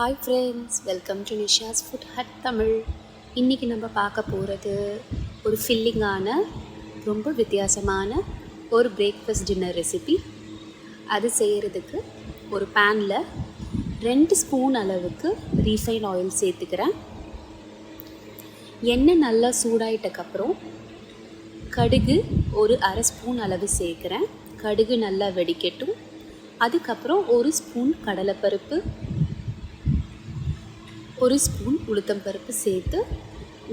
Hi friends, welcome to Nisha's Food Hut Tamil. இன்னைக்கு நம்ம பார்க்க போகிறது ஒரு ஃபில்லிங்கான ரொம்ப வித்தியாசமான ஒரு பிரேக்ஃபாஸ்ட் டின்னர் ரெசிபி. அது செய்கிறதுக்கு ஒரு பேனில் 2 ஸ்பூன் அளவுக்கு ரீஃபைன் ஆயில் சேர்த்துக்கிறேன். எண்ணெய் நல்லா சூடாயிட்டக்கப்புறம் கடுகு ஒரு அரை ஸ்பூன் அளவு சேர்க்குறேன். கடுகு நல்லா வெடிக்கட்டும். அதுக்கப்புறம் ஒரு ஸ்பூன் கடலைப்பருப்பு, ஒரு ஸ்பூன் உளுத்தம்பருப்பு சேர்த்து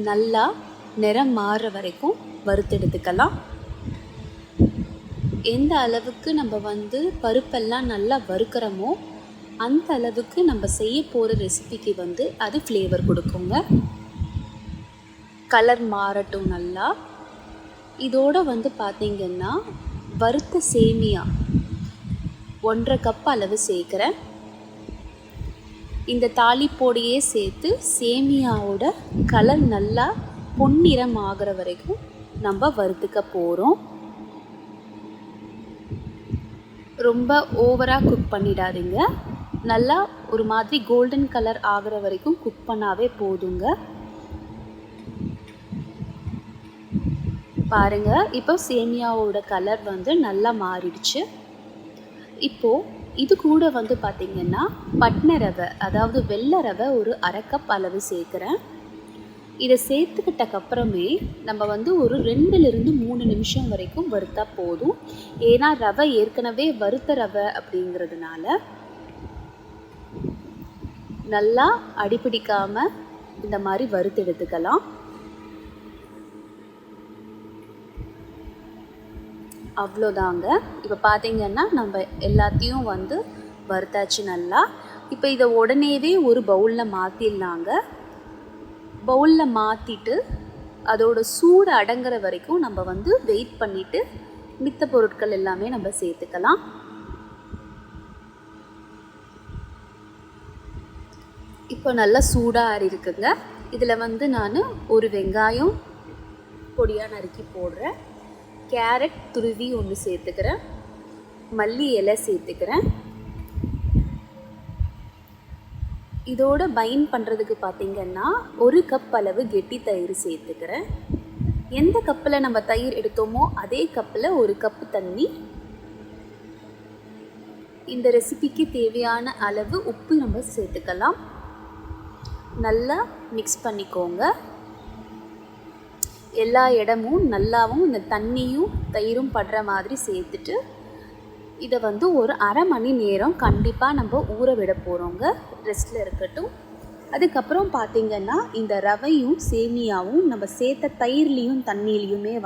நல்லா நிறம் மாறுற வரைக்கும் வறுத்தெடுத்துக்கலாம். எந்த அளவுக்கு நம்ம பருப்பெல்லாம் நல்லா வறுக்கிறோமோ அந்த அளவுக்கு நம்ம செய்ய போகிற ரெசிபிக்கு அது ஃப்ளேவர் கொடுக்குங்க. கலர் மாறட்டும் நல்லா. இதோடு பார்த்திங்கன்னா வறுத்த சேமியா 1.5 கப் அளவு சேர்க்குறேன். இந்த தாளிப்பொடியே சேர்த்து சேமியாவோட கலர் நல்லா பொன்னிறம் ஆகிற வரைக்கும் நம்ம வறுத்துக்க போகிறோம். ரொம்ப ஓவராக குக் பண்ணிடாதீங்க. நல்லா ஒரு மாதிரி கோல்டன் கலர் ஆகிற வரைக்கும் குக் பண்ணாவே போதுங்க. பாருங்கள், இப்போ சேமியாவோட கலர் நல்லா மாறிடுச்சு. இப்போது இது கூட பார்த்திங்கன்னா பட்னை ரவை, அதாவது வெள்ளை ரவை ஒரு அரை கப் அளவு சேர்க்குறேன். இதை சேர்த்துக்கிட்டக்கப்புறமே நம்ம ஒரு 2லிருந்து 3 நிமிஷம் வரைக்கும் வறுத்தா போதும். ஏன்னா ரவை ஏற்கனவே வறுத்த ரவை அப்படிங்கிறதுனால நல்லா அடிப்பிடிக்காமல் இந்த மாதிரி வறுத்து எடுத்துக்கலாம். அவ்வளோதாங்க. இப்போ பார்த்திங்கன்னா நம்ம எல்லாத்தையும் வறுத்தாச்சு நல்லா. இப்போ இதை உடனேவே ஒரு பவுலில் மாற்றிடலாங்க. பவுலில் மாற்றிட்டு அதோட சூடு அடங்குற வரைக்கும் நம்ம வெயிட் பண்ணிவிட்டு மித்த பொருட்கள் எல்லாமே நம்ம சேர்த்துக்கலாம். இப்போ நல்லா சூடாக ஆறி இருக்குங்க. இதில் நான் ஒரு வெங்காயம் பொடியாக நறுக்கி போடுறேன். கேரட் துருவி ஒன்று சேர்த்துக்கிறேன். மல்லி இலை சேர்த்துக்கிறேன். இதோட பைண்ட் பண்ணுறதுக்கு பார்த்திங்கன்னா 1 கப் அளவு கெட்டி தயிர் சேர்த்துக்கிறேன். எந்த கப்பில் நம்ம தயிர் எடுத்தோமோ அதே கப்பில் 1 கப்பு தண்ணி. இந்த ரெசிபிக்கு தேவையான அளவு உப்பு நம்ம சேர்த்துக்கலாம். நல்லா மிக்ஸ் பண்ணிக்கோங்க. எல்லா இடமும் நல்லாவும் இந்த தண்ணியும் தயிரும் படுற மாதிரி சேர்த்துட்டு இதை ஒரு அரை மணி நேரம் கண்டிப்பாக நம்ம ஊற விட போகிறோங்க. ரெஸ்ட்டில் இருக்கட்டும். அதுக்கப்புறம் பார்த்திங்கன்னா இந்த ரவையும் சேமியாவும் நம்ம சேர்த்த தயிர்லேயும் தண்ணியிலையுமே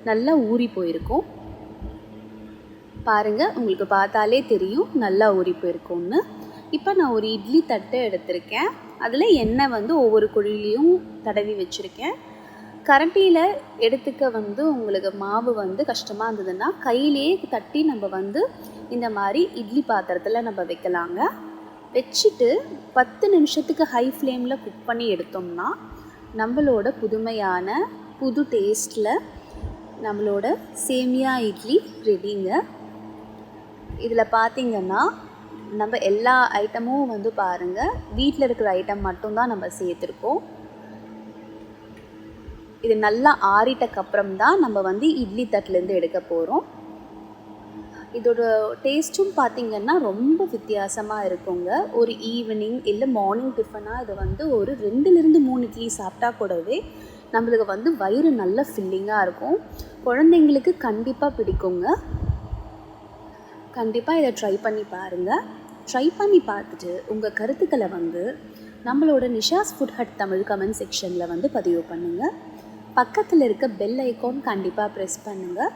நல்லா ஊறி போயிருக்கும். பாருங்கள், உங்களுக்கு பார்த்தாலே தெரியும் நல்லா ஊறி போயிருக்கும்னு. இப்போ நான் ஒரு இட்லி தட்டை எடுத்திருக்கேன். அதில் எண்ணெய் ஒவ்வொரு குழிலையும் தடவி வச்சுருக்கேன். கரண்டியில் எடுத்துக்க உங்களுக்கு மாவு கஷ்டமாக இருந்ததுன்னா கையிலேயே தட்டி நம்ம இந்த மாதிரி இட்லி பாத்திரத்தில் நம்ம வைக்கலாங்க. வச்சுட்டு 10 நிமிஷத்துக்கு ஹை ஃப்ளேமில் குக் பண்ணி எடுத்தோம்னா நம்மளோட புதுமையான புது டேஸ்ட்டில் நம்மளோட சேமியா இட்லி ரெடிங்க. இதில் பார்த்திங்கன்னா நம்ம எல்லா ஐட்டமும் பாருங்கள், வீட்டில் இருக்கிற ஐட்டம் மட்டும்தான் நம்ம சேர்த்துருக்கோம். இது நல்லா ஆறிட்டக்கப்புறம் தான் நம்ம இட்லி தட்டிலேருந்து எடுக்க போகிறோம். இதோட டேஸ்ட்டும் பார்த்திங்கன்னா ரொம்ப வித்தியாசமாக இருக்குங்க. ஒரு ஈவினிங் இல்லை மார்னிங் டிஃபனாக இது ஒரு 2லிருந்து 3 இட்லி சாப்பிட்டா கூடவே நம்மளுக்கு வயிறு நல்ல ஃபில்லிங்காக இருக்கும். குழந்தைங்களுக்கு கண்டிப்பாக பிடிக்குங்க. கண்டிப்பாக இதை ட்ரை பண்ணி பாருங்கள். ட்ரை பண்ணி பார்த்துட்டு உங்கள் கருத்துக்களை நம்மளோட Nisha's food hut Tamil comment செக்ஷனில் பதிவு பண்ணுங்கள். பக்கத்தில் இருக்க பெல் ஐக்கான் கண்டிப்பாக ப்ரெஸ் பண்ணுங்கள்.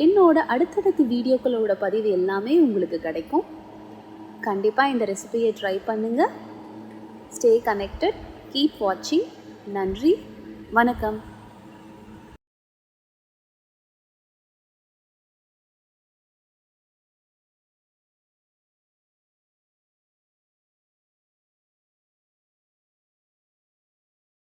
என்னோட அடுத்தடுத்த வீடியோக்களோட பதிவு எல்லாமே உங்களுக்கு கிடைக்கும். கண்டிப்பாக இந்த ரெசிபியை ட்ரை பண்ணுங்கள். ஸ்டே கனெக்டட், கீப் வாட்சிங். நன்றி, வணக்கம்.